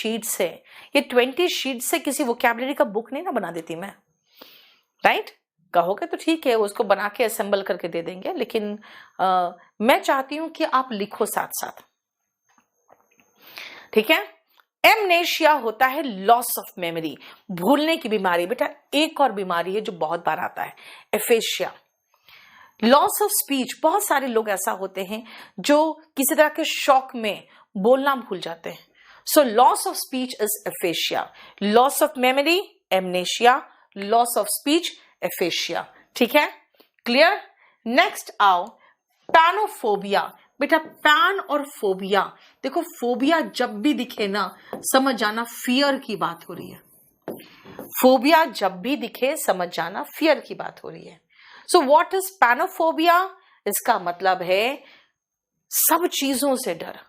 Sheet से, ये 20 sheet से किसी वोकैबुलरी का बुक नहीं ना बना देती मैं, राइट? कहोगे तो ठीक है, उसको बना के असेंबल करके दे देंगे, लेकिन मैं चाहती हूं कि आप लिखो साथ साथ, ठीक है? एमनेशिया होता है लॉस ऑफ मेमोरी, भूलने की बीमारी। बेटा एक और बीमारी है जो बहुत बार आता है, एफेशिया। लॉस ऑफ स्पीच, बहुत सारे लोग ऐसा होते हैं जो किसी तरह के शॉक में बोलना भूल जाते हैं। So loss of speech is aphasia, loss of memory amnesia, loss of speech aphasia, ठीक है? क्लियर? नेक्स्ट आओ, पैनोफोबिया। बेटा पैन और फोबिया, देखो फोबिया जब भी दिखे ना समझ जाना फियर की बात हो रही है, फोबिया जब भी दिखे समझ जाना फियर की बात हो रही है। So what is panophobia? इसका मतलब है सब चीजों से डर।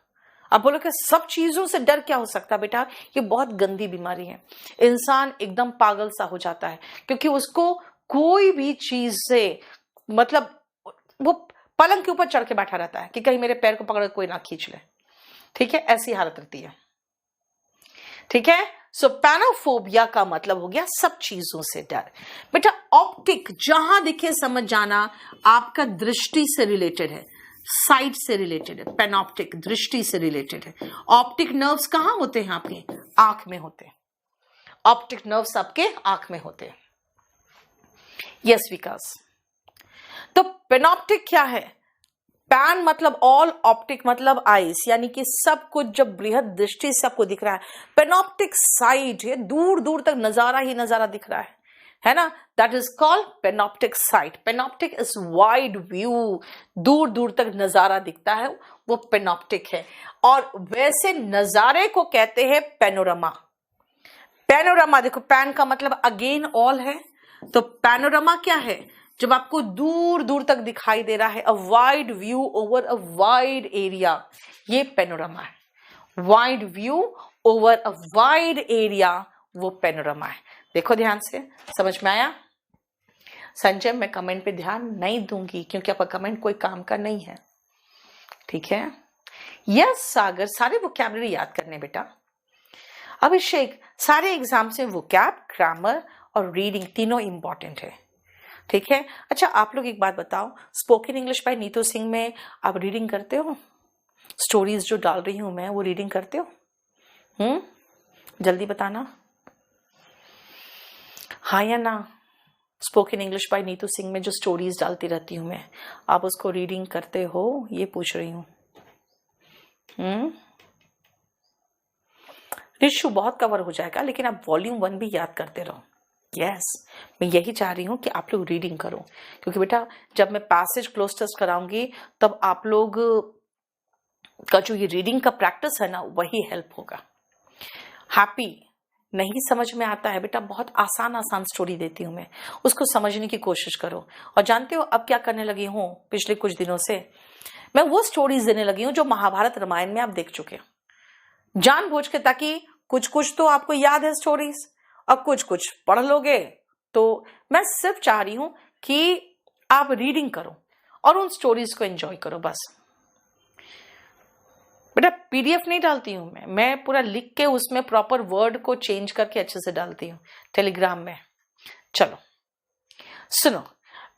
अब बोलो कि सब चीजों से डर क्या हो सकता है? बेटा ये बहुत गंदी बीमारी है, इंसान एकदम पागल सा हो जाता है क्योंकि उसको कोई भी चीज से, मतलब वो पलंग के ऊपर चढ़ के बैठा रहता है कि कहीं मेरे पैर को पकड़ कोई ना खींच ले, ठीक है? ऐसी हालत रहती है, ठीक है? सो पैनोफोबिया का मतलब हो गया सब चीजों से डर। बेटा ऑप्टिक, जहां दिखे समझ जाना आपका दृष्टि से रिलेटेड है, साइट से रिलेटेड है। पैनॉप्टिक दृष्टि से रिलेटेड है। ऑप्टिक नर्व्स कहां होते हैं? आपके आंख में होते हैं। ऑप्टिक नर्व्स आपके आंख में होते हैं। यस विकास। तो पेनॉप्टिक क्या है? पैन मतलब ऑल, ऑप्टिक मतलब आईज, यानी कि सब कुछ जब बृहद दृष्टि से आपको दिख रहा है। पेनॉप्टिक साइट है, दूर दूर तक नजारा ही नजारा दिख रहा है ना? That is called panoptic sight. Panoptic is wide view, दूर दूर तक नजारा दिखता है, वो पेनॉप्टिक है। और वैसे नजारे को कहते हैं पैनोरमा। पैनोरमा देखो, पैन का मतलब अगेन ऑल है, तो पैनोरमा क्या है? जब आपको दूर दूर तक दिखाई दे रहा है, a wide view over a wide area, ये पैनोरमा है। Wide view over a wide area, वो पैनोरमा है। देखो ध्यान से, समझ में आया? संजय मैं कमेंट पे ध्यान नहीं दूंगी क्योंकि आपका कमेंट कोई काम का नहीं है, ठीक है? यस सागर, सारे वोकैबुलरी याद करने बेटा। अभिषेक, सारे एग्जाम से वोकैब, ग्रामर और रीडिंग तीनों इंपॉर्टेंट है, ठीक है? अच्छा आप लोग एक बात बताओ, spoken English by Neetu Singh में आप रीडिंग करते हो? स्टोरीज जो डाल रही हूं मैं, वो रीडिंग करते हो? जल्दी बताना, हाँ या ना? Spoken English by Neetu Singh में जो स्टोरीज डालती रहती हूं मैं, आप उसको रीडिंग करते हो? ये पूछ रही हूँ। रिशु बहुत कवर हो जाएगा, लेकिन आप वॉल्यूम 1 भी याद करते रहो। यस, मैं यही चाह रही हूँ कि आप लोग रीडिंग करो, क्योंकि बेटा जब मैं पैसेज क्लोज टेस्ट कराऊंगी तब आप लोग का जो ये रीडिंग का प्रैक्टिस है ना, वही हेल्प होगा। हैप्पी, नहीं समझ में आता है बेटा, बहुत आसान आसान स्टोरी देती हूँ मैं, उसको समझने की कोशिश करो। और जानते हो अब क्या करने लगी हूँ? पिछले कुछ दिनों से मैं वो स्टोरीज देने लगी हूँ जो महाभारत रामायण में आप देख चुके हो, जानबूझ के, ताकि कुछ कुछ तो आपको याद है स्टोरीज, और कुछ कुछ पढ़ लोगे। तो मैं सिर्फ चाह रही हूं कि आप रीडिंग करो और उन स्टोरीज को एंजॉय करो बस। बेटा पीडीएफ नहीं डालती हूं मैं पूरा लिख के उसमें प्रॉपर वर्ड को चेंज करके अच्छे से डालती हूँ टेलीग्राम में। चलो सुनो,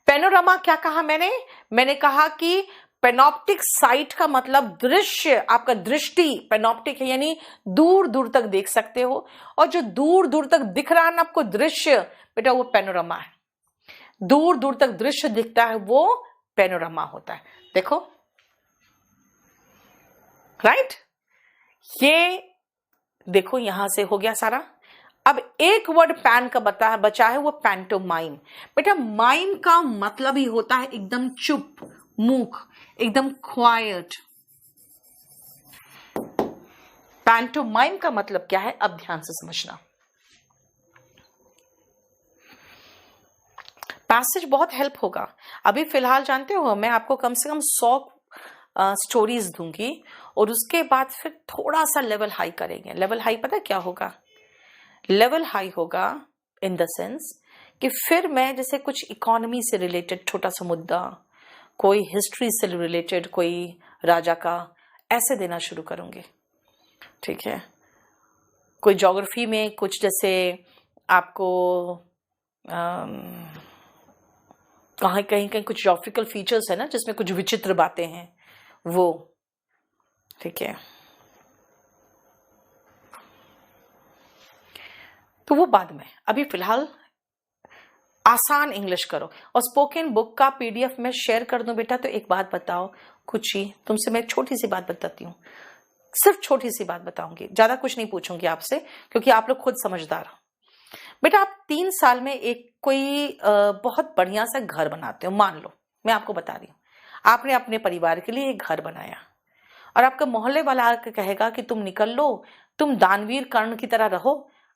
पैनोरामा क्या कहा मैंने कहा कि पेनॉप्टिक साइट का मतलब दृश्य, आपका दृष्टि पेनॉप्टिक है, यानी दूर दूर तक देख सकते हो, और जो दूर दूर तक दिख रहा है ना आपको दृश्य, बेटा वो पैनोरामा है। दूर दूर तक दृश्य दिखता है वो पैनोरामा होता है। देखो राइट, ये देखो यहां से हो गया सारा। अब एक वर्ड पैन का बचा है, वो पैंटोमाइम। बेटा माइम का मतलब ही होता है एकदम चुप, मूक, एकदम क्वाइट। पैंटोमाइम का मतलब क्या है, अब ध्यान से समझना। पैसेज बहुत हेल्प होगा। अभी फिलहाल जानते हो मैं आपको कम से कम 100 स्टोरीज दूंगी, और उसके बाद फिर थोड़ा सा लेवल हाई करेंगे। लेवल हाई पता क्या होगा? लेवल हाई होगा इन द सेंस कि फिर मैं जैसे कुछ इकोनॉमी से रिलेटेड छोटा सा मुद्दा, कोई हिस्ट्री से रिलेटेड कोई राजा का, ऐसे देना शुरू करूंगी, ठीक है? कोई ज्योग्राफी में कुछ जैसे आपको कहीं कहीं कहीं कुछ ज्योग्राफिकल फीचर्स है ना जिसमें कुछ विचित्र बातें हैं, वो ठीक है, तो वो बाद में। अभी फिलहाल आसान इंग्लिश करो। और स्पोकन बुक का पीडीएफ मैं शेयर कर दूं बेटा, तो एक बात बताओ, कुछ ही तुमसे मैं छोटी सी बात बताती हूँ, सिर्फ छोटी सी बात बताऊंगी, ज्यादा कुछ नहीं पूछूंगी आपसे, क्योंकि आप लोग खुद समझदार हो। बेटा आप 3 साल में एक कोई बहुत बढ़िया सा घर बनाते हो, मान लो, मैं आपको बता रही हूँ, आपने अपने परिवार के लिए एक घर बनाया और आपका मोहल्ले वाला आकर कहेगा कि तुम निकल लो, तुम दानवीर कर्ण की तरह रहो,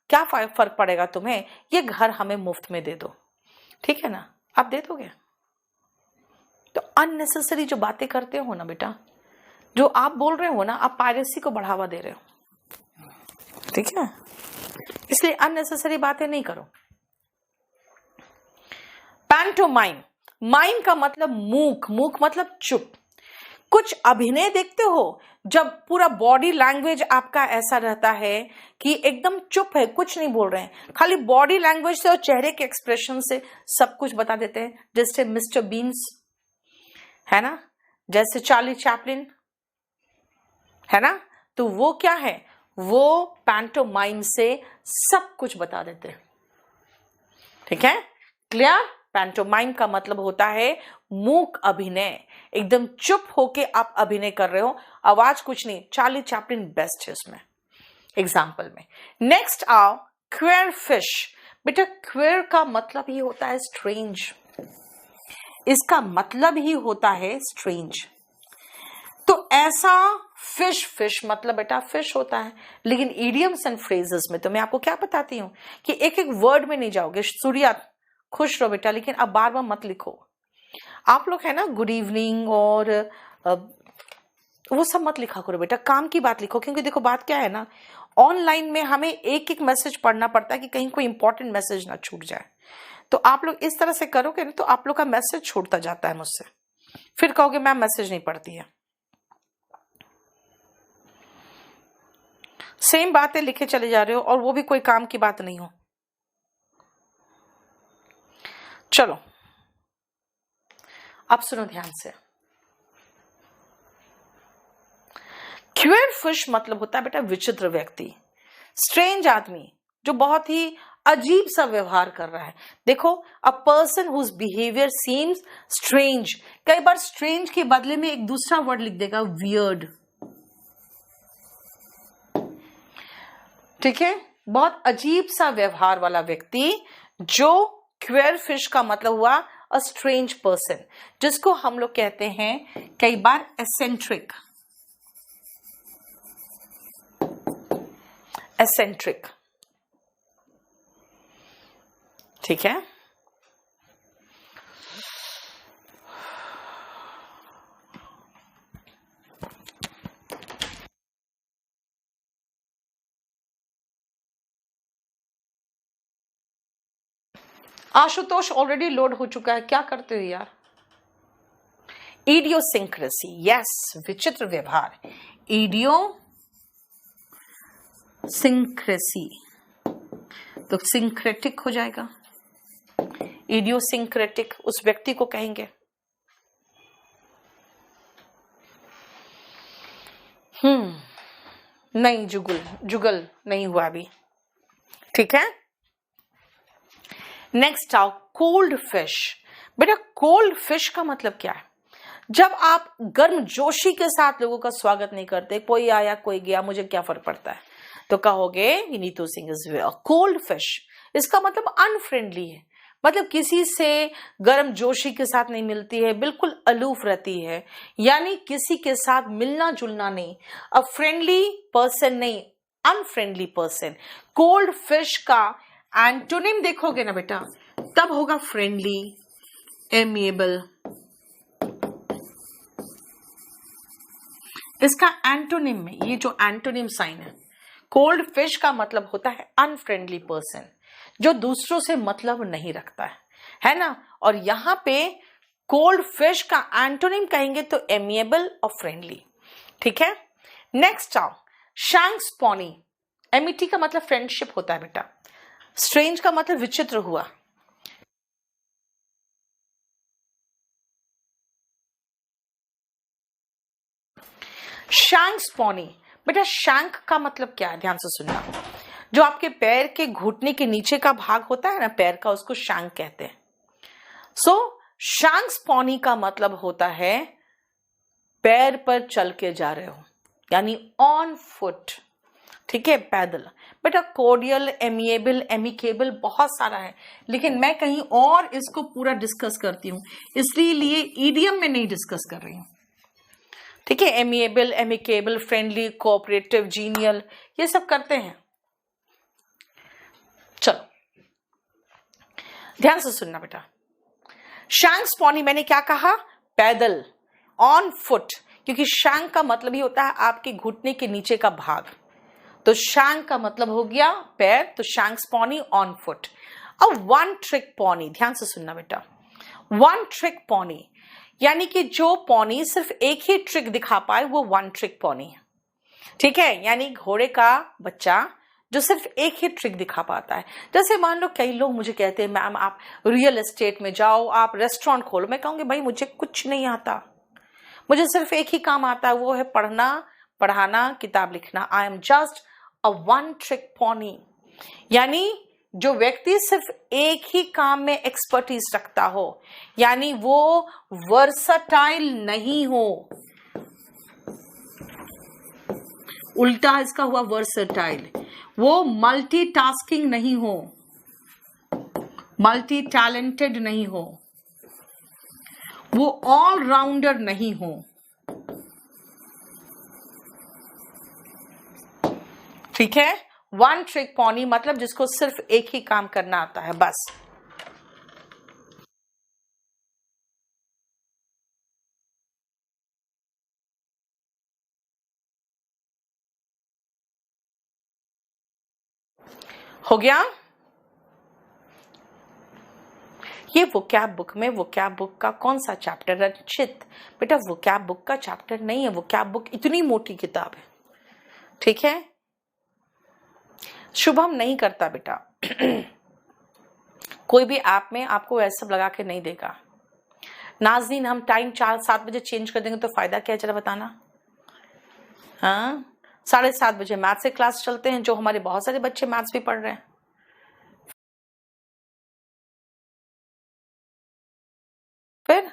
क्या फर्क पड़ेगा तुम्हें, ये घर हमें मुफ्त में दे दो, ठीक है ना, आप दे दोगे? तो अननेसेसरी जो बातें करते हो ना बेटा, जो आप बोल रहे हो ना, आप पायरेसी को बढ़ावा दे रहे हो, ठीक है, इसलिए अननेसेसरी बातें नहीं करो। पैंटोमाइम, माइम का मतलब मूक, मूक मतलब चुप। कुछ अभिनय देखते हो जब पूरा बॉडी लैंग्वेज आपका ऐसा रहता है कि एकदम चुप है, कुछ नहीं बोल रहे हैं, खाली बॉडी लैंग्वेज से और चेहरे के एक्सप्रेशन से सब कुछ बता देते हैं, जैसे मिस्टर बीन्स है ना, जैसे चार्ली चैपलिन है ना, तो वो क्या है, वो पैंटोमाइम से सब कुछ बता देते हैं, ठीक है, क्लियर? पैंटोमाइम का मतलब होता है मूक अभिनय, एकदम चुप होके आप अभिनय कर रहे हो, आवाज कुछ नहीं, चार्ली चैपलिन बेस्ट है इसमें एग्जाम्पल में। नेक्स्ट आओ क्वेयर फिश। बेटा क्वेयर का मतलब ही होता है स्ट्रेंज, इसका मतलब ही होता है स्ट्रेंज। तो ऐसा फिश, फिश मतलब बेटा फिश होता है, लेकिन इडियम्स एंड फ्रेजेस में तो मैं आपको क्या बताती हूँ कि एक एक वर्ड में नहीं जाओगे। सूर्या खुश रहो बेटा, लेकिन अब बार बार मत लिखो, आप लोग है ना गुड इवनिंग और वो सब मत लिखा करो बेटा, काम की बात लिखो, क्योंकि देखो बात क्या है ना, ऑनलाइन में हमें एक एक मैसेज पढ़ना पड़ता है कि कहीं कोई इंपॉर्टेंट मैसेज ना छूट जाए। तो आप लोग इस तरह से करोगे ना तो आप लोग का मैसेज छूटता जाता है मुझसे, फिर कहोगे मैम मैसेज नहीं पढ़ती है। सेम बातें लिखे चले जा रहे हो और वो भी कोई काम की बात नहीं हो। चलो अब सुनो ध्यान से। क्वेयर फिश मतलब होता है बेटा विचित्र व्यक्ति, स्ट्रेंज आदमी जो बहुत ही अजीब सा व्यवहार कर रहा है। देखो a person whose behaviour seems strange, कई बार स्ट्रेंज के बदले में एक दूसरा वर्ड लिख देगा वियर्ड, ठीक है, बहुत अजीब सा व्यवहार वाला व्यक्ति, जो क्वेयर फिश का मतलब हुआ अ स्ट्रेंज पर्सन, जिसको हम लोग कहते हैं कई बार एसेंट्रिक, एसेंट्रिक, ठीक है। आशुतोष ऑलरेडी लोड हो चुका है, क्या करते हो यार? इडियोसिंक्रेसी, यस, विचित्र व्यवहार, इडियोसिंक्रेसी, तो सिंक्रेटिक हो जाएगा, इडियोसिंक्रेटिक उस व्यक्ति को कहेंगे। नहीं, जुगल नहीं हुआ अभी, ठीक है। नेक्स्ट आओ कोल्ड फिश। बेटा कोल्ड फिश का मतलब क्या है? जब आप गर्म जोशी के साथ लोगों का स्वागत नहीं करते, कोई आया कोई गया मुझे क्या फर्क पड़ता है, तो कहोगे Neetu Singh is cold fish. इसका मतलब अनफ्रेंडली है, मतलब किसी से गर्म जोशी के साथ नहीं मिलती है, बिल्कुल अलूफ रहती है, यानी किसी के साथ मिलना जुलना नहीं, अ फ्रेंडली पर्सन नहीं, अनफ्रेंडली पर्सन। कोल्ड फिश का एंटोनिम देखोगे ना बेटा, तब होगा फ्रेंडली, एमिएबल। इसका एंटोनिम में ये जो एंटोनिम साइन है, कोल्ड फिश का मतलब होता है अनफ्रेंडली पर्सन, जो दूसरों से मतलब नहीं रखता है ना। और यहां पे कोल्ड फिश का एंटोनिम कहेंगे तो एमिएबल और फ्रेंडली, ठीक है। नेक्स्ट आओ शैंक्स पॉनी। एमिटी का मतलब फ्रेंडशिप होता है बेटा। स्ट्रेंज का मतलब विचित्र हुआ। शैंक स्पॉनी, बेटा शैंक का मतलब क्या है, ध्यान से सुनना। जो आपके पैर के घुटने के नीचे का भाग होता है ना पैर का, उसको शैंक कहते हैं। सो शैंक स्पॉनी का मतलब होता है पैर पर चल के जा रहे हो, यानी ऑन फुट, ठीक है, पैदल। बेटा कोडियल, एमिएबल, एमिकेबल बहुत सारा है, लेकिन मैं कहीं और इसको पूरा डिस्कस करती हूँ, इसलिए ईडियम में नहीं डिस्कस कर रही हूँ, ठीक है। Amiable, amicable, friendly, cooperative, genial, ये सब करते हैं। चलो ध्यान से सुनना बेटा। शैंक स्पॉनी मैंने क्या कहा, पैदल, ऑन फुट, क्योंकि शैंक का मतलब ही होता है आपके घुटने के नीचे का भाग, तो शैंक का मतलब हो गया पैर, तो शैंक स्पॉनी ऑन फुट। अब वन ट्रिक पॉनी, ध्यान से सुनना बेटा। वन ट्रिक पॉनी यानी कि जो पॉनी सिर्फ एक ही ट्रिक दिखा पाए वो वन ट्रिक पॉनी है, ठीक है। यानी घोड़े का बच्चा जो सिर्फ एक ही ट्रिक दिखा पाता है। जैसे मान लो कई लोग मुझे कहते हैं मैम आप रियल एस्टेट में जाओ, आप रेस्टोरेंट खोलो। मैं कहूंगी भाई मुझे कुछ नहीं आता, मुझे सिर्फ एक ही काम आता है, वो है पढ़ना, पढ़ाना, किताब लिखना। I am just a one trick pony, यानी जो व्यक्ति सिर्फ एक ही काम में एक्सपर्टीज रखता हो, यानी वो वर्सटाइल नहीं हो। उल्टा इसका हुआ वर्सटाइल, वो मल्टीटास्किंग नहीं हो, मल्टी टैलेंटेड नहीं हो, वो ऑलराउंडर नहीं हो, ठीक है। वन ट्रिक पॉनी मतलब जिसको सिर्फ एक ही काम करना आता है बस। हो गया। ये वोकैब बुक में, वोकैब बुक का कौन सा चैप्टर, रचित? बेटा वोकैब बुक का चैप्टर नहीं है, वोकैब बुक इतनी मोटी किताब है, ठीक है। शुभम नहीं करता बेटा कोई भी ऐप में आपको ऐसा लगा के नहीं देगा। नाज़नीन हम टाइम 4-7 बजे चेंज कर देंगे तो फायदा क्या है, जरा बताना। हाँ 7:30 बजे मैथ्स से क्लास चलते हैं, जो हमारे बहुत सारे बच्चे मैथ्स भी पढ़ रहे हैं। फिर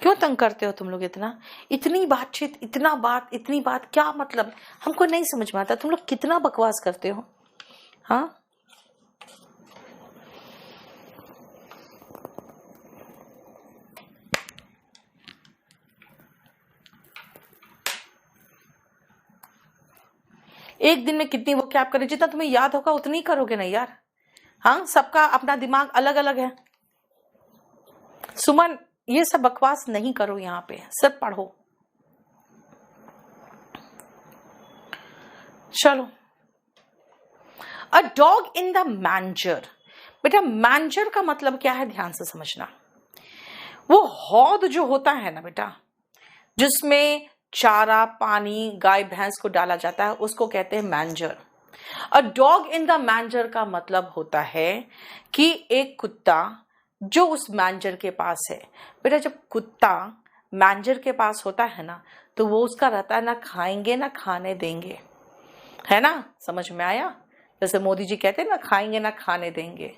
क्यों तंग करते हो तुम लोग इतना, इतनी बातचीत, इतनी बात क्या मतलब, हमको नहीं समझ में आता तुम लोग कितना बकवास करते हो। हाँ एक दिन में कितनी वो क्या आप करें, जितना तुम्हें याद होगा उतनी करोगे ना यार। हाँ सबका अपना दिमाग अलग अलग है। सुमन ये सब बकवास नहीं करो, यहाँ पे सिर्फ पढ़ो। चलो a dog in the manager, बेटा मैंजर का मतलब क्या है, ध्यान से समझना। वो हौद जो होता है ना बेटा, जिसमें चारा पानी गाय भैंस को डाला जाता है, उसको कहते हैं manager. A dog in the manager का मतलब होता है कि एक कुत्ता जो उस मैंजर के पास है। बेटा जब कुत्ता मैंजर के पास होता है ना, तो वो उसका रहता है ना खाएंगे ना खाने देंगे, है ना, समझ में आया। जैसे मोदी जी कहते हैं ना खाएंगे ना खाने देंगे।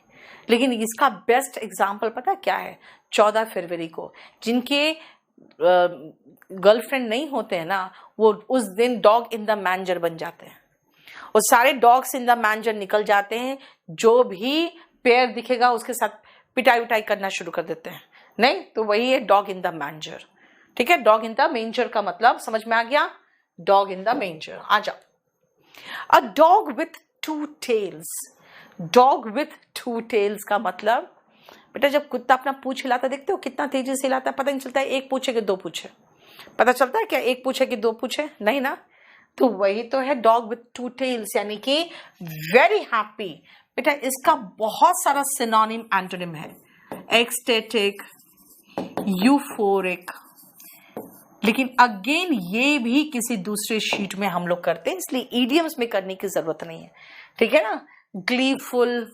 लेकिन इसका बेस्ट एग्जाम्पल पता क्या है, 14 फरवरी को जिनके गर्लफ्रेंड नहीं होते हैं ना, वो उस दिन डॉग इन द मैंजर बन जाते हैं। वो सारे डॉग्स इन द मैंजर निकल जाते हैं, जो भी पेयर दिखेगा उसके साथ पिटाई उटाई करना शुरू कर देते हैं। नहीं तो वही है डॉग इन द मैंजर, ठीक है। डॉग इन द मेंजर का मतलब समझ में आ गया, डॉग इन द मेंजर। आ जाओ। A dog with 2 tails, dog with 2 tails का मतलब बेटा जब कुत्ता अपना पूंछ हिलाता देखते हो कितना तेजी से हिलाता है, पता नहीं चलता है एक पूछे कि 2 पूछे, पता चलता है क्या एक पूछे कि 2 पूछे, नहीं ना। तो वही तो है डॉग विथ 2 टेल्स, यानी कि वेरी हैप्पी। बेटा इसका बहुत सारा सिनोनिम एंटोनिम है, एक्सटेटिक, यूफोरिक, लेकिन अगेन ये भी किसी दूसरे शीट में हम लोग करते हैं, इसलिए ईडियम्स में करने की जरूरत नहीं है, ठीक है ना। ग्लीफुल,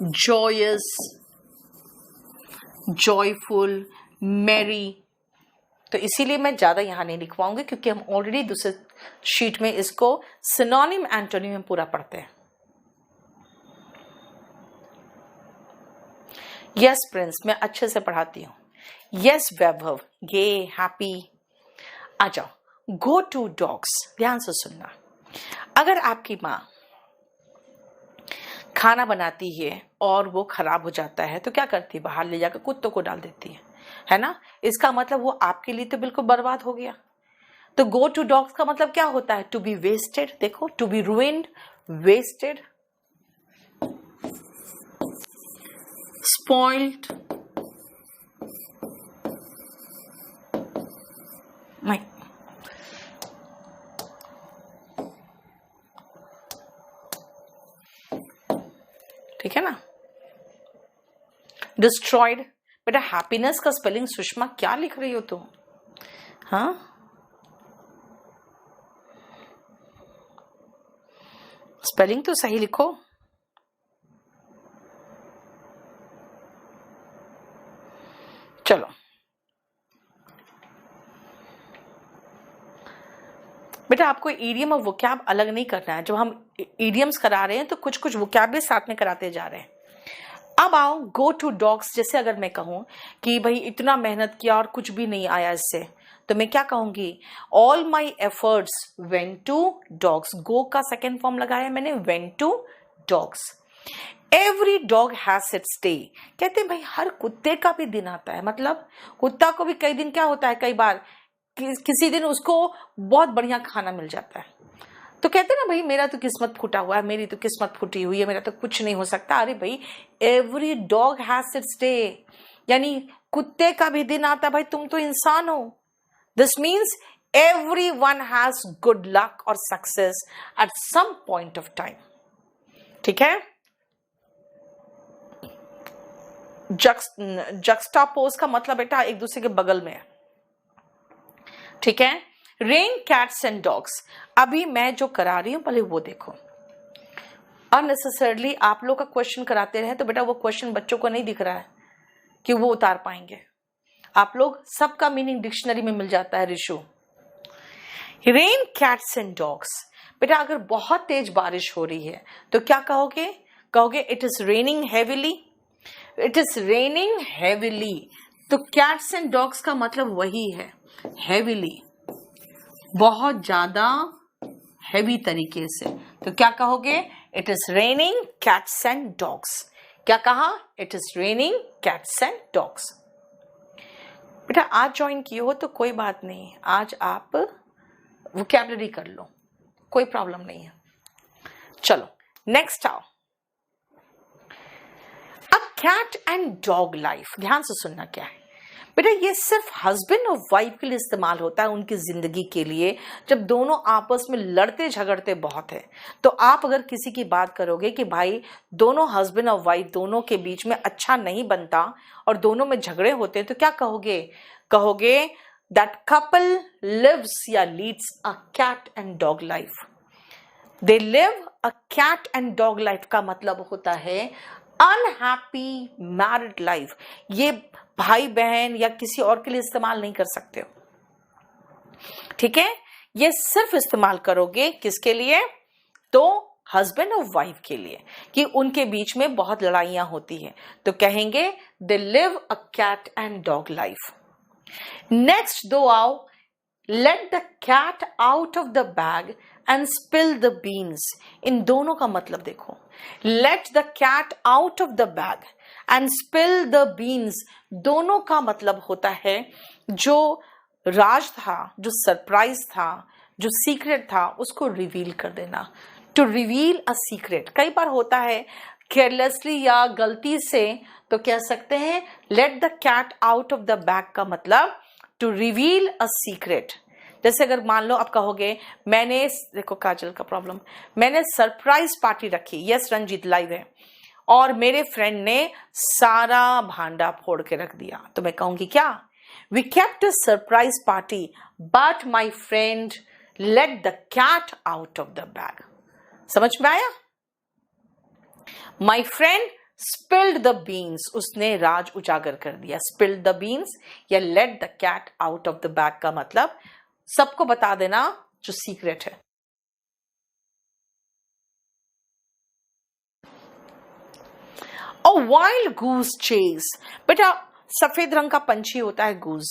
जॉयस, जॉयफुल, मैरी, तो इसीलिए मैं ज्यादा यहां नहीं लिखवाऊंगी क्योंकि हम ऑलरेडी दूसरे शीट में इसको सिनोनिम एंटोनिम में पूरा पढ़ते हैं। यस प्रिंस, मैं अच्छे से पढ़ाती हूं। यस वैभव, ये हैप्पी। आ जाओ, गो टू डॉग्स, ध्यान से सुनना। अगर आपकी माँ खाना बनाती है और वो खराब हो जाता है तो क्या करती है, बाहर ले जाकर कुत्तों को डाल देती है ना। इसका मतलब वो आपके लिए तो बिल्कुल बर्बाद हो गया। तो गो टू डॉग्स का मतलब क्या होता है, टू बी वेस्टेड। देखो, to be ruined, wasted, spoiled, नहीं, ठीक है ना। डिस्ट्रॉयड। बेटा हैप्पीनेस का स्पेलिंग सुषमा क्या लिख रही हो तुम, हाँ। स्पेलिंग तो सही लिखो। चलो, बेटा आपको ईडियम और वोकैब अलग नहीं करना है। जब हम ईडियम्स करा रहे हैं तो कुछ कुछ वोकैब भी साथ में कराते जा रहे हैं। अब आओ गो टू डॉग्स। जैसे अगर मैं कहूं कि भाई इतना मेहनत किया और कुछ भी नहीं आया इससे, तो मैं क्या कहूंगी, all my efforts went to dogs. Go का सेकेंड फॉर्म लगाया मैंने, went to dogs. Every dog has its day. कहते हैं भाई हर कुत्ते का भी दिन आता है, मतलब कुत्ता को भी कई दिन क्या होता है, कई बार किसी दिन उसको बहुत बढ़िया खाना मिल जाता है, तो कहते हैं ना भाई मेरा तो किस्मत फूटा हुआ है, मेरी तो किस्मत फूटी हुई है, मेरा तो कुछ नहीं हो सकता। अरे भाई every dog has its day, यानी कुत्ते का भी दिन आता है। भाई तुम तो इंसान हो। This means everyone has good luck or success at some point of time, ठीक है। जक्स्टापोज का मतलब बेटा एक दूसरे के बगल में है, ठीक है। रेन कैट्स एंड डॉग्स, अभी मैं जो करा रही हूं पहले वो देखो। अननेसेसरली आप लोग का क्वेश्चन कराते रहे तो बेटा वो क्वेश्चन बच्चों को नहीं दिख रहा है कि वो उतार पाएंगे। आप लोग सबका मीनिंग डिक्शनरी में मिल जाता है Rishu. Rain cats and dogs, बेटा अगर बहुत तेज बारिश हो रही है तो क्या कहोगे, कहोगे it is raining heavily. It is raining heavily, तो कैट्स एंड डॉग्स का मतलब वही है, हैवीली, बहुत ज्यादा हैवी तरीके से। तो क्या कहोगे, it is raining cats and dogs. क्या कहा, it is raining cats and dogs. बेटा आज ज्वाइन किए हो तो कोई बात नहीं, आज आप वोकैबुलरी कर लो, कोई प्रॉब्लम नहीं है। चलो नेक्स्ट आओ, a cat and dog life. ध्यान से सुनना क्या है बेटा, ये सिर्फ हस्बैंड और वाइफ के लिए इस्तेमाल होता है, उनकी जिंदगी के लिए, जब दोनों आपस में लड़ते झगड़ते बहुत है। तो आप अगर किसी की बात करोगे कि भाई दोनों हस्बैंड और वाइफ दोनों के बीच में अच्छा नहीं बनता और दोनों में झगड़े होते हैं, तो क्या कहोगे, कहोगे दैट कपल लिव्स या leads a cat and dog life. They live a cat and dog life का मतलब होता है अनहैप्पी मैरिड लाइफ। ये भाई बहन या किसी और के लिए इस्तेमाल नहीं कर सकते हो, ठीक है। ये सिर्फ इस्तेमाल करोगे किसके लिए, तो हस्बैंड और वाइफ के लिए, कि उनके बीच में बहुत लड़ाइयां होती है, तो कहेंगे they live a cat and dog life. Next दो आओ, let the cat out of the bag and spill the beans. इन दोनों का मतलब देखो, let the cat out of the bag and spill the beans, दोनों का मतलब होता है जो राज था, जो सरप्राइज था, जो सीक्रेट था, उसको रिवील कर देना। टू रिवील अ सीक्रेट कई बार होता है केयरलेसली या गलती से, तो कह सकते हैं let the cat out of the bag का मतलब टू रिवील अ सीक्रेट। जैसे अगर मान लो आप कहोगे मैंने, देखो काजल का प्रॉब्लम, मैंने सरप्राइज पार्टी रखी, यस रंजीत लाइव है, और मेरे फ्रेंड ने सारा भांडा फोड़ के रख दिया, तो मैं कहूंगी क्या, we kept a surprise party but my friend let the cat out of the bag. समझ में आया? My friend spilled the beans, उसने राज उजागर कर दिया। स्पिल्ड द बीन्स या let the cat out of the bag का मतलब सबको बता देना जो सीक्रेट है। अ वाइल्ड गूज चेज, बेटा सफेद रंग का पंछी होता है गूज,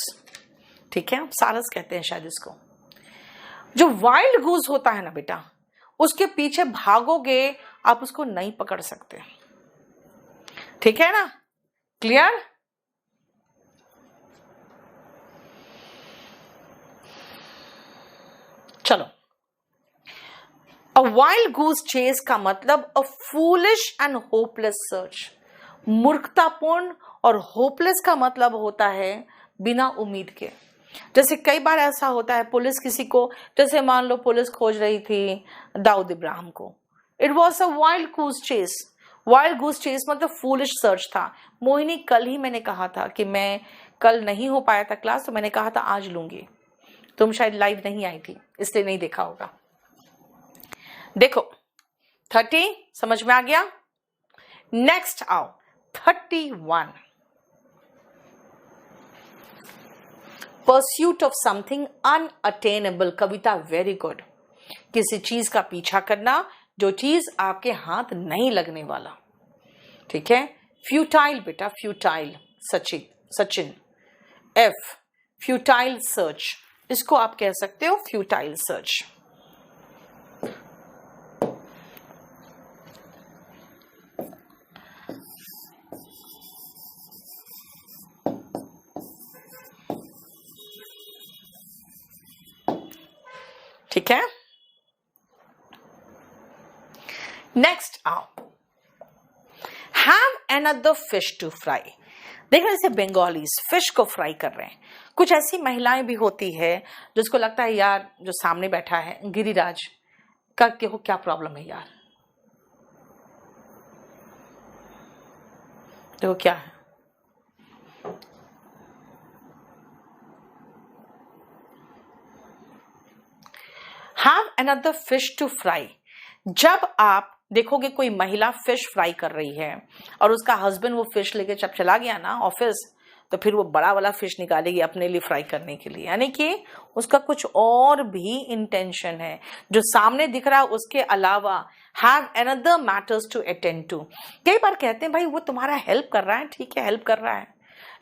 ठीक है, सारस कहते हैं शायद इसको। जो वाइल्ड गूज होता है ना बेटा, उसके पीछे भागोगे आप उसको नहीं पकड़ सकते, ठीक है ना? क्लियर? चलो, अ वाइल्ड गूज चेज का मतलब अ फूलिश एंड होपलेस सर्च। मूर्खतापूर्ण और होपलेस का मतलब होता है बिना उम्मीद के। जैसे कई बार ऐसा होता है, पुलिस किसी को, जैसे मान लो पुलिस खोज रही थी दाऊद इब्राहिम को, it was a wild goose chase. Wild goose chase मतलब फूलिश सर्च था। मोहिनी, कल ही मैंने कहा था कि मैं कल नहीं हो पाया था क्लास, तो मैंने कहा था आज लूंगी। तुम शायद लाइव नहीं आई थी इसलिए नहीं देखा होगा। देखो 30 समझ में आ गया। नेक्स्ट आओ 31, pursuit of something unattainable. Kavita very good. किसी चीज का पीछा करना जो चीज आपके हाथ नहीं लगने वाला, ठीक है। फ्यूटाइल बेटा, futile. Sachin F, futile search, इसको आप कह सकते हो फ्यूटाइल सर्च। ठीक है। नेक्स्ट आओ, have another fish to fry. देखो जैसे बंगालीज फिश को फ्राई कर रहे हैं। कुछ ऐसी महिलाएं भी होती है जिसको लगता है यार जो सामने बैठा है गिरिराज का को क्या प्रॉब्लम है यार, देखो क्या है। Have another fish to fry. जब आप देखोगे कोई महिला फिश फ्राई कर रही है और उसका हस्बैंड वो फिश लेके जब चला गया ना ऑफिस, तो फिर वो बड़ा वाला फिश निकालेगी अपने लिए फ्राई करने के लिए, यानी कि उसका कुछ और भी इंटेंशन है जो सामने दिख रहा है उसके अलावा। Have another matters to attend to. कई बार कहते हैं भाई वो तुम्हारा हेल्प कर रहा है, ठीक है हेल्प कर रहा है,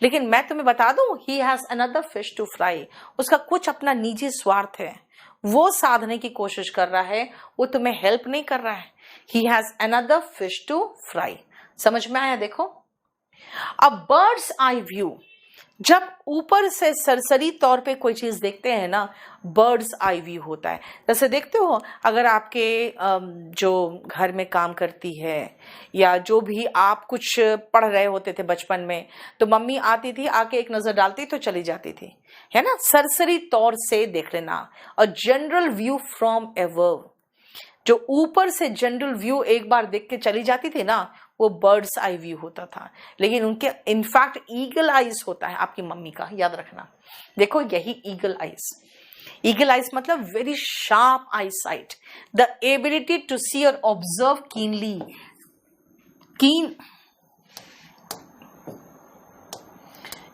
लेकिन मैं तुम्हें बता दूं he has another fish to fry. उसका कुछ अपना निजी स्वार्थ है, वो साधने की कोशिश कर रहा है, वो तुम्हें हेल्प नहीं कर रहा है। He has another fish to fry. समझ में आया? देखो अ बर्ड्स आई व्यू, जब ऊपर से सरसरी तौर पे कोई चीज देखते हैं ना, बर्ड्स आई व्यू होता है। जैसे देखते हो अगर आपके जो घर में काम करती है या जो भी आप कुछ पढ़ रहे होते थे बचपन में, तो मम्मी आती थी आके एक नजर डालती तो चली जाती थी, है ना, सरसरी तौर से देख लेना। और जनरल व्यू फ्रॉम अबव, जो ऊपर से जनरल व्यू एक बार देख के चली जाती थी ना, वो बर्ड्स आई व्यू होता था। लेकिन उनके इनफैक्ट ईगल आइज होता है आपकी मम्मी का, याद रखना। देखो यही ईगल आइज। ईगल आइज मतलब very sharp eye sight, the ability to see और ऑब्जर्व कीनली। कीन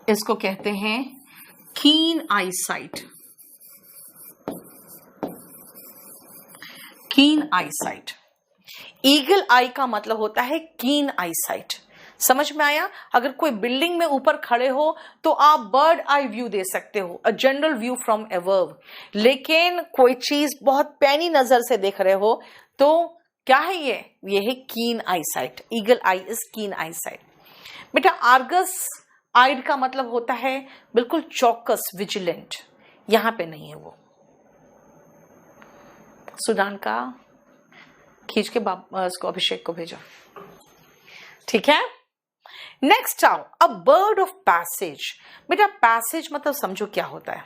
इसको कहते हैं कीन आई साइट। कीन आई साइट। ईगल आई का मतलब होता है कीन आई साइट। समझ में आया? अगर कोई बिल्डिंग में ऊपर खड़े हो तो आप बर्ड आई व्यू दे सकते हो, a general view from above. लेकिन कोई चीज बहुत पैनी नजर से देख रहे हो तो क्या है ये है keen eye sight. Eagle eye is keen eye site. बेटा आर्गस आइड का मतलब होता है बिल्कुल चौकस, विजिलेंट। यहां पे नहीं है वो। सुदान का खींच के इसको अभिषेक को भेजो, ठीक है। नेक्स्ट आओ, अ बर्ड ऑफ पैसेज। बेटा पैसेज मतलब समझो क्या होता है।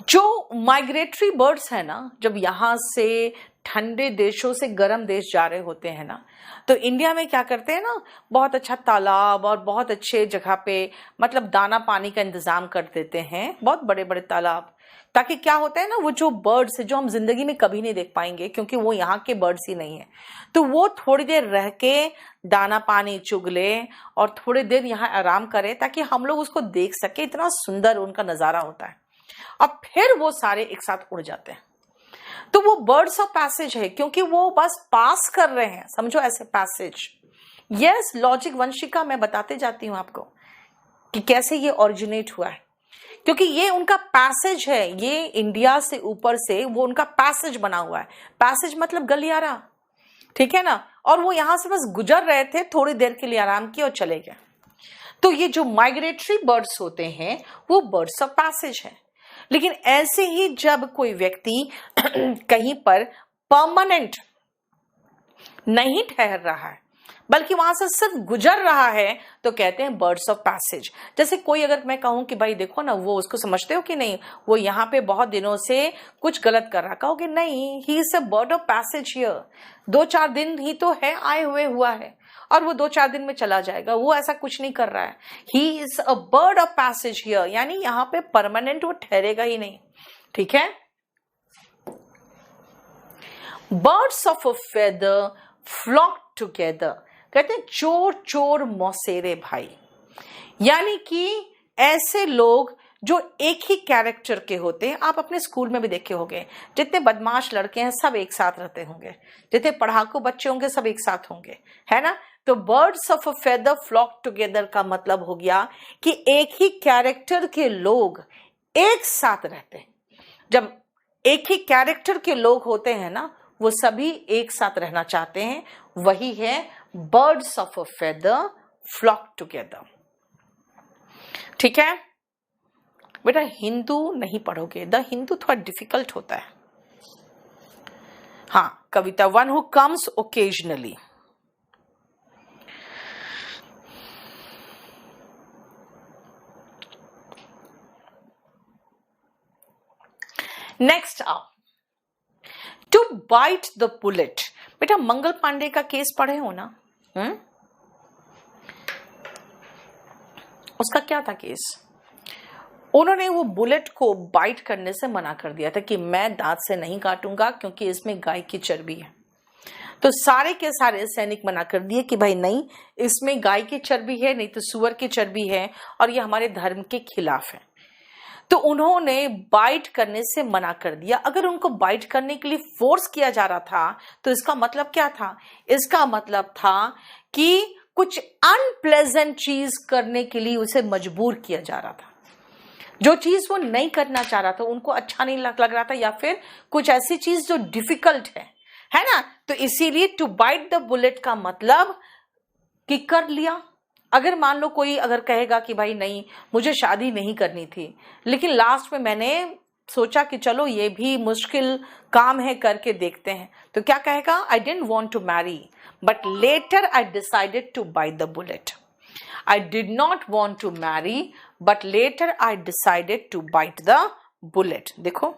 जो माइग्रेटरी बर्ड्स है ना, जब यहाँ से ठंडे देशों से गर्म देश जा रहे होते हैं ना, तो इंडिया में क्या करते हैं ना, बहुत अच्छा तालाब और बहुत अच्छे जगह पे मतलब दाना पानी का इंतजाम कर देते हैं, बहुत बड़े बड़े तालाब, ताकि क्या होता है ना, वो जो बर्ड्स है जो हम जिंदगी में कभी नहीं देख पाएंगे क्योंकि वो यहाँ के बर्ड्स ही नहीं है, तो वो थोड़ी देर रह के दाना पानी चुग ले और थोड़ी देर यहाँ आराम करे ताकि हम लोग उसको देख सके। इतना सुंदर उनका नजारा होता है। अब फिर वो सारे एक साथ उड़ जाते हैं। तो वो बर्ड्स ऑफ पैसेज है क्योंकि वो बस पास कर रहे हैं, समझो ऐसे पैसेज। यस, लॉजिक वंशिका मैं बताते जाती हूं आपको कि कैसे ये ओरिजिनेट हुआ है, क्योंकि ये उनका पैसेज है, ये इंडिया से ऊपर से वो उनका पैसेज बना हुआ है। पैसेज मतलब गलियारा, ठीक है ना, और वो यहां से बस गुजर रहे थे, थोड़ी देर के लिए आराम किया और चले गए। तो ये जो माइग्रेटरी बर्ड्स होते हैं वो बर्ड्स ऑफ पैसेज है। लेकिन ऐसे ही जब कोई व्यक्ति कहीं पर परमानेंट नहीं ठहर रहा है बल्कि वहां से सिर्फ गुजर रहा है तो कहते हैं बर्ड्स ऑफ पैसेज। जैसे कोई अगर मैं कहूं कि भाई देखो ना, वो उसको समझते हो कि नहीं, वो यहाँ पे बहुत दिनों से कुछ गलत कर रहा, कहोगे नहीं, he is a bird of passage here, 2-4 दिन ही तो है आए हुए हुआ है और वो 2-4 दिन में चला जाएगा, वो ऐसा कुछ नहीं कर रहा है। He is a bird of passage here, यानी यहाँ पे परमानेंट वो ठहरेगा ही नहीं, ठीक है। Birds of a feather flock together, कहते हैं चोर चोर मौसेरे भाई, यानी कि ऐसे लोग जो एक ही कैरेक्टर के होते हैं। आप अपने स्कूल में भी देखे होंगे, जितने बदमाश लड़के हैं सब एक साथ रहते होंगे, जितने पढ़ाकू बच्चे होंगे सब एक साथ होंगे, है ना। तो birds of a feather flock together का मतलब हो गया कि एक ही कैरेक्टर के लोग एक साथ रहते हैं। जब एक ही कैरेक्टर के लोग होते हैं ना, वो सभी एक साथ रहना चाहते हैं, वही है birds of a feather flock together, ठीक है। बेटा हिंदू नहीं पढ़ोगे, द हिंदू थोड़ा डिफिकल्ट होता है। हाँ, Kavita, one who comes occasionally. Next आओ, टू बाइट द बुलेट। बेटा मंगल पांडे का केस पढ़े हो ना, उसका क्या था केस, उन्होंने वो बुलेट को बाइट करने से मना कर दिया था कि मैं दांत से नहीं काटूंगा क्योंकि इसमें गाय की चर्बी है। तो सारे के सारे सैनिक मना कर दिए कि भाई नहीं, इसमें गाय की चर्बी है, नहीं तो सुअर की चर्बी है और ये हमारे धर्म के खिलाफ है। तो उन्होंने बाइट करने से मना कर दिया। अगर उनको बाइट करने के लिए फोर्स किया जा रहा था तो इसका मतलब क्या था, इसका मतलब था कि कुछ अनप्लेजेंट चीज करने के लिए उसे मजबूर किया जा रहा था। जो चीज वो नहीं करना चाह रहा था, उनको अच्छा नहीं लग रहा था, या फिर कुछ ऐसी चीज जो डिफिकल्ट है ना। तो इसीलिए टू बाइट द बुलेट का मतलब कि कर लिया। अगर मान लो कोई अगर कहेगा कि भाई नहीं, मुझे शादी नहीं करनी थी, लेकिन लास्ट में मैंने सोचा कि चलो ये भी मुश्किल काम है, करके देखते हैं, तो क्या कहेगा, I didn't want to marry but later I decided to bite the bullet. I did not want to marry, but later I decided to bite the bullet. देखो,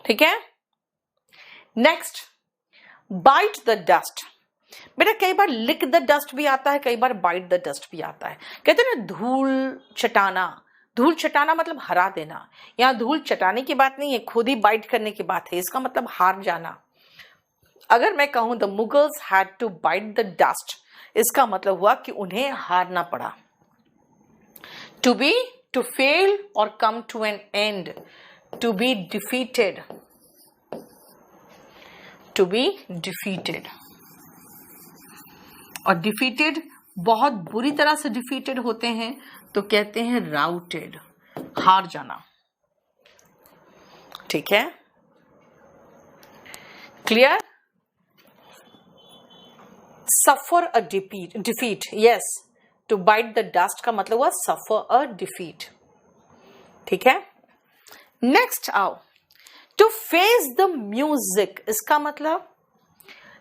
ठीक है। Next, bite the dust. बेटा कई बार लिक the dust भी आता है, कई बार bite the dust भी आता है। कहते हैं ना धूल चटाना, धूल चटाना मतलब हरा देना। यहाँ धूल चटाने की बात नहीं है, खुद ही बाइट करने की बात है, इसका मतलब हार जाना। अगर मैं कहूं the Mughals had to bite the dust, इसका मतलब हुआ कि उन्हें हारना पड़ा। टू बी, टू फेल और come to an end, to be defeated, to be defeated. और डिफीटेड बहुत बुरी तरह से डिफीटेड होते हैं तो कहते हैं राउटेड, हार जाना, ठीक है, clear. Suffer a defeat, yes, to bite the dust का मतलब हुआ सफर अ डिफीट, ठीक है। नेक्स्ट आओ, टू फेस द म्यूजिक, इसका मतलब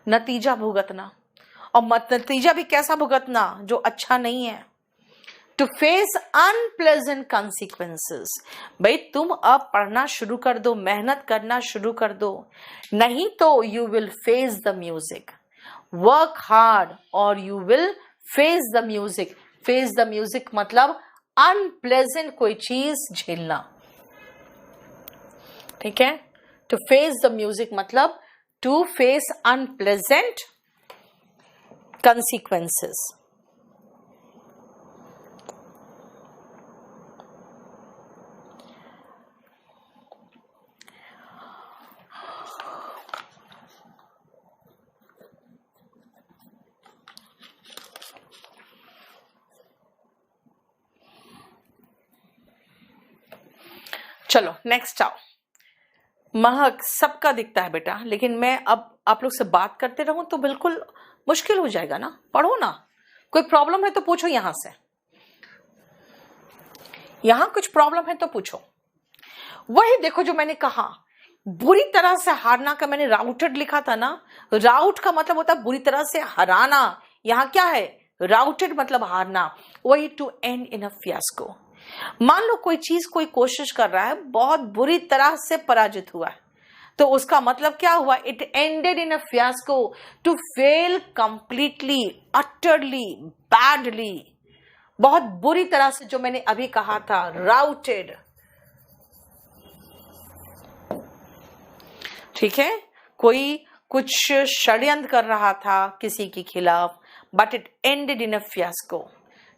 नतीजा भुगतना, और नतीजा भी कैसा भुगतना, जो अच्छा नहीं है। टू फेस अनप्लेजेंट कॉन्सिक्वेंसेस, भाई तुम अब पढ़ना शुरू कर दो, मेहनत करना शुरू कर दो, नहीं तो you will face the music. Work hard और you will face the music. Face the music मतलब अनप्लेजेंट कोई चीज झेलना, ठीक है। टू फेस द म्यूजिक मतलब टू फेस अनप्लेजेंट consequences। चलो नेक्स्ट आओ। महक सबका दिखता है बेटा, लेकिन मैं अब आप लोग से बात करते रहूं तो बिल्कुल मुश्किल हो जाएगा ना। पढ़ो ना, कोई प्रॉब्लम है तो पूछो, यहां से, यहां कुछ प्रॉब्लम है तो पूछो। वही देखो जो मैंने कहा, बुरी तरह से हारना का मैंने राउटेड लिखा था ना। राउट का मतलब होता है बुरी तरह से हराना, यहां क्या है, राउटेड मतलब हारना। वही to end in a fiasco. मान लो कोई चीज कोई कोशिश कर रहा है, बहुत बुरी तरह से पराजित हुआ है, तो उसका मतलब क्या हुआ, it ended in a fiasco, to fail completely, utterly, badly, बहुत बुरी तरह से, जो मैंने अभी कहा था, राउटेड, ठीक है। कोई कुछ षड्यंत्र कर रहा था किसी के खिलाफ, but it ended in a fiasco,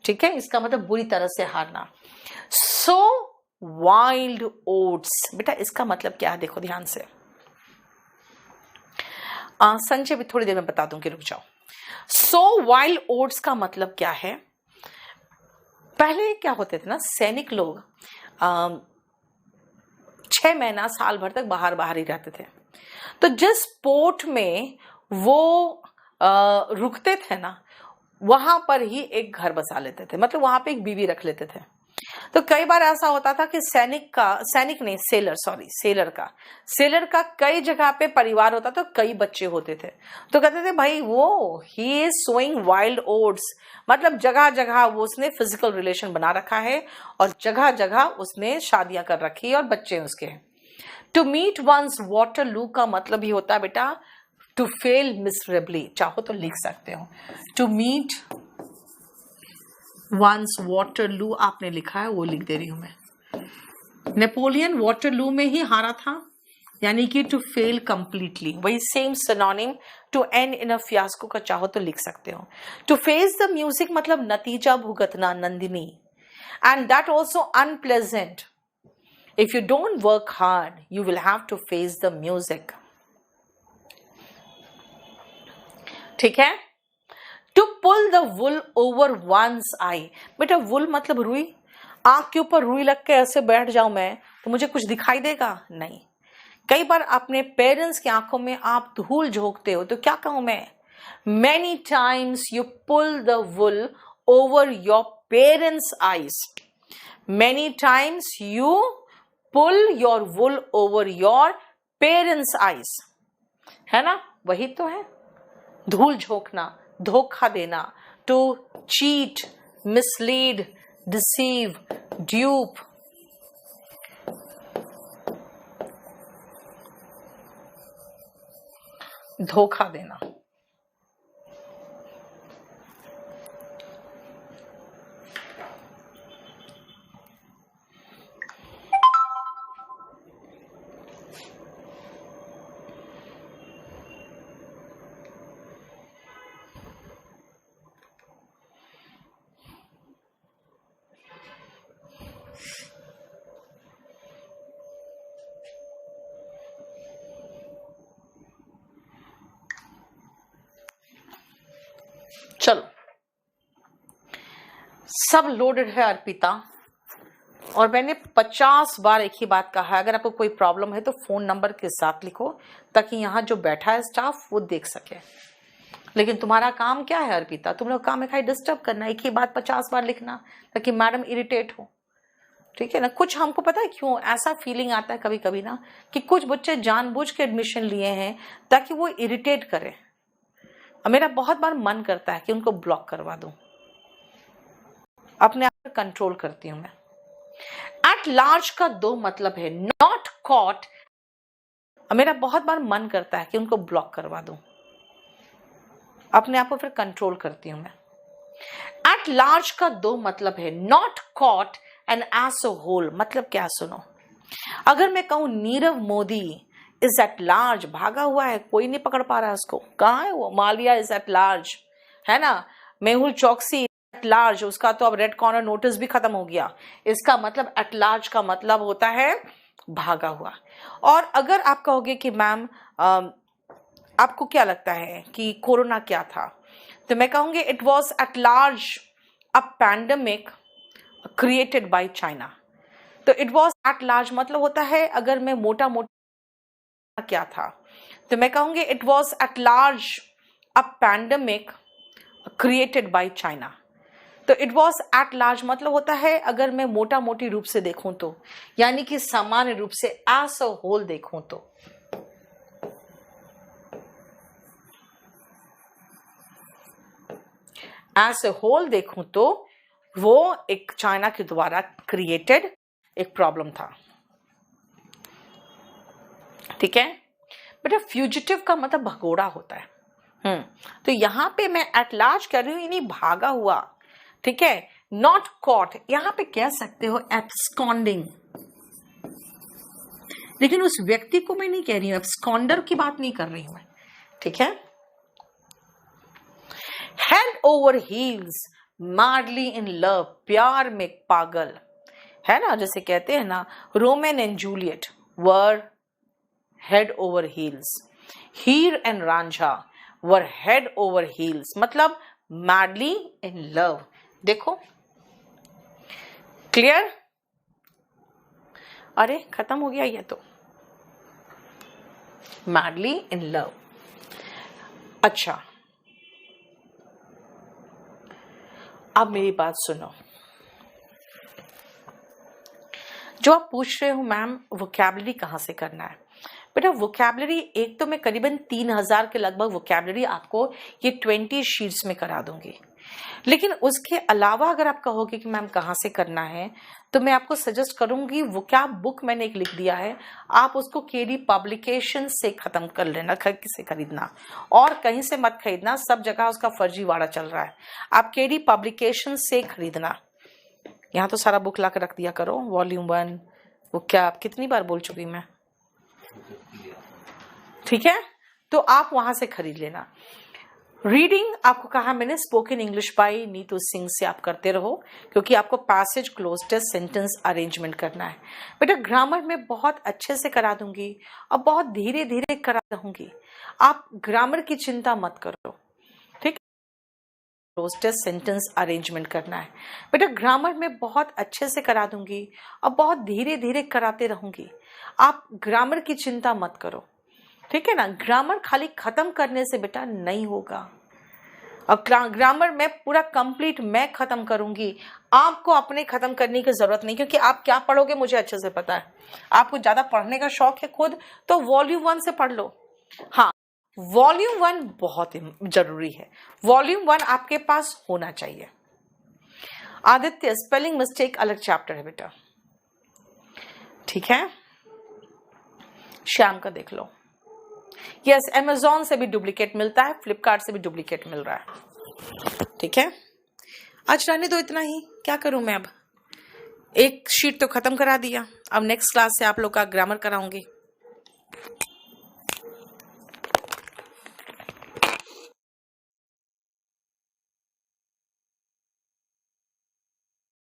ठीक है। इसका मतलब बुरी तरह से हारना। सो वाइल्ड ओट्स, बेटा इसका मतलब क्या है, देखो ध्यान से। संजय भी थोड़ी देर में बता दूंगी, रुक जाओ। सो वाइल्ड ओट्स का मतलब क्या है, पहले क्या होते थे ना, सैनिक लोग 6 महीना साल भर तक बाहर बाहर ही रहते थे। तो जिस पोर्ट में वो रुकते थे ना, वहां पर ही एक घर बसा लेते थे, मतलब वहां पे एक बीवी रख लेते थे। तो कई बार ऐसा होता था कि सेलर का कई जगह पे परिवार होता था, कई बच्चे होते थे। तो कहते थे भाई वो he is sowing wild oats, मतलब जगह जगह वो उसने फिजिकल रिलेशन बना रखा है और जगह जगह उसने शादियां कर रखी है और बच्चे उसके हैं। टू मीट वंस वाटरलू का मतलब ही होता है बेटा टू फेल मिसरेबली, चाहो तो लिख सकते हो, टू मीट वंस वाटरलू आपने लिखा है, वो लिख दे रही हूं मैं। नेपोलियन वाटरलू में ही हारा था, यानी कि टू फेल कंप्लीटली, वही same synonym to end in a fiasco का चाहो तो लिख सकते हो। टू फेस द म्यूजिक मतलब नतीजा भुगतना, Nandini, and that also unpleasant. If you don't work hard you will have to face the music, ठीक है। To pull the wool over one's eye, बेटा वुल मतलब रुई, आंख के ऊपर रुई लग के ऐसे बैठ जाऊं मैं तो मुझे कुछ दिखाई देगा नहीं। कई बार अपने पेरेंट्स की आंखों में आप धूल झोंकते हो, तो क्या कहूं मैं, many times you pull the wool over your parents eyes, many times you pull your wool over your parents eyes, है ना, वही तो है धूल झोंकना, धोखा देना, to cheat, mislead, deceive, dupe. धोखा देना। चलो सब लोडेड है अर्पिता, और मैंने 50 बार एक ही बात कहा है, अगर आपको कोई प्रॉब्लम है तो फोन नंबर के साथ लिखो ताकि यहाँ जो बैठा है स्टाफ वो देख सके। लेकिन तुम्हारा काम क्या है अर्पिता, तुम लोग काम है खाली डिस्टर्ब करना, एक ही बात 50 बार लिखना ताकि मैडम इरिटेट हो। ठीक है ना। कुछ हमको पता है क्यों ऐसा फीलिंग आता है कभी कभी ना, कि कुछ बच्चे जानबूझ के एडमिशन लिए हैं ताकि वो इरिटेट करें। मेरा बहुत बार मन करता है कि उनको ब्लॉक करवा दूं, अपने आप पर कंट्रोल करती हूं मैं। एट लार्ज का दो मतलब है, नॉट कॉट। मेरा बहुत बार मन करता है कि उनको ब्लॉक करवा दूं, अपने आप को फिर कंट्रोल करती हूं मैं। एट लार्ज का दो मतलब है, not caught and as a hole. मतलब क्या सुनो, अगर मैं कहूं Nirav Modi is at large, भागा हुआ है, कोई नहीं पकड़ पा रहा है उसको, कहाँ है वो, मालिया इज एट लार्ज, है ना, मेहुल चौकसी एट लार्ज, उसका तो अब रेड कॉर्नर नोटिस भी खत्म हो गया। इसका मतलब एट लार्ज का मतलब होता है भागा हुआ। और अगर आप कहोगे कि मैम आपको क्या लगता है कि कोरोना क्या था, तो मैं कहूंगी it was at large a pandemic created by China. तो इट वॉज एट लार्ज मतलब होता है, अगर मैं मोटा मोटा क्या था, तो मैं कहूंगी it was at large a pandemic created by China. तो इट वॉज एट लार्ज मतलब होता है, अगर मैं मोटा मोटी रूप से देखूं तो, यानी कि सामान्य रूप से एज अ होल देखूं तो। एज ए होल देखूं तो वो एक चाइना के द्वारा क्रिएटेड एक प्रॉब्लम था। ठीक है बेटा, फ्यूजिटिव का मतलब भगोड़ा होता है। तो यहां पे मैं एट लार्ज कह रही हूं, यानी भागा हुआ। ठीक है, नॉट कॉट, यहां पे कह सकते हो एब्सकॉन्डिंग, लेकिन उस व्यक्ति को मैं नहीं कह रही हूं, एब्सकॉन्डर की बात नहीं कर रही हूं मैं। ठीक है, head over heels madly in love, प्यार में पागल, है ना, जैसे कहते हैं ना, Romeo and Juliet were head over heels, Heer and Ranjha were head over heels, मतलब मैडली इन लव। देखो क्लियर, अरे खत्म हो गया ये तो, मैडली इन लव। अच्छा, अब मेरी बात सुनो, जो आप पूछ रहे हो मैम वोकैबुलरी कहाँ से करना है, बेटा वोकैबुलरी एक तो मैं करीबन 3000 के लगभग वोकैबुलरी आपको ये 20 शीट्स में करा दूंगी। लेकिन उसके अलावा अगर आप कहोगे कि मैम कहाँ से करना है, तो मैं आपको सजेस्ट करूंगी, वोकैब बुक मैंने एक लिख दिया है, आप उसको केडी पब्लिकेशन से खत्म कर लेना, से खरीदना, और कहीं से मत खरीदना, सब जगह उसका फर्जीवाड़ा चल रहा है। आप केडी पब्लिकेशन से खरीदना। यहाँ तो सारा बुक ला कर रख दिया करो, वॉल्यूम 1 वोकैब, कितनी बार बोल चुकी मैं। ठीक है, तो आप वहां से खरीद लेना। रीडिंग आपको कहा मैंने, spoken English by Neetu Singh से आप करते रहो, क्योंकि आपको passage cloze test sentence arrangement करना है। बेटा ग्रामर में बहुत अच्छे से करा दूंगी और बहुत धीरे धीरे करा दूंगी, आप ग्रामर की चिंता मत करो। ठीक, क्लोज टेस्ट सेंटेंस अरेंजमेंट करना है। बेटा ग्रामर में बहुत अच्छे से करा दूंगी और बहुत धीरे धीरे कराते रहूंगी, आप ग्रामर की चिंता मत करो। ठीक है ना, ग्रामर खाली खत्म करने से बेटा नहीं होगा, और ग्रामर में पूरा कंप्लीट मैं खत्म करूंगी, आपको अपने खत्म करने की जरूरत नहीं, क्योंकि आप क्या पढ़ोगे मुझे अच्छे से पता है। आपको ज्यादा पढ़ने का शौक है खुद, तो वॉल्यूम 1 से पढ़ लो। हाँ, वॉल्यूम 1 बहुत जरूरी है, वॉल्यूम 1 आपके पास होना चाहिए। आदित्य, स्पेलिंग मिस्टेक अलग चैप्टर है बेटा। ठीक है, श्याम का देख लो। यस, अमेज़न से भी डुप्लीकेट मिलता है, फ्लिपकार्ट से भी डुप्लीकेट मिल रहा है। ठीक है, आज रहने दो इतना ही, क्या करूं मैं अब, एक शीट तो खत्म करा दिया, अब नेक्स्ट क्लास से आप लोग का ग्रामर कराऊंगी।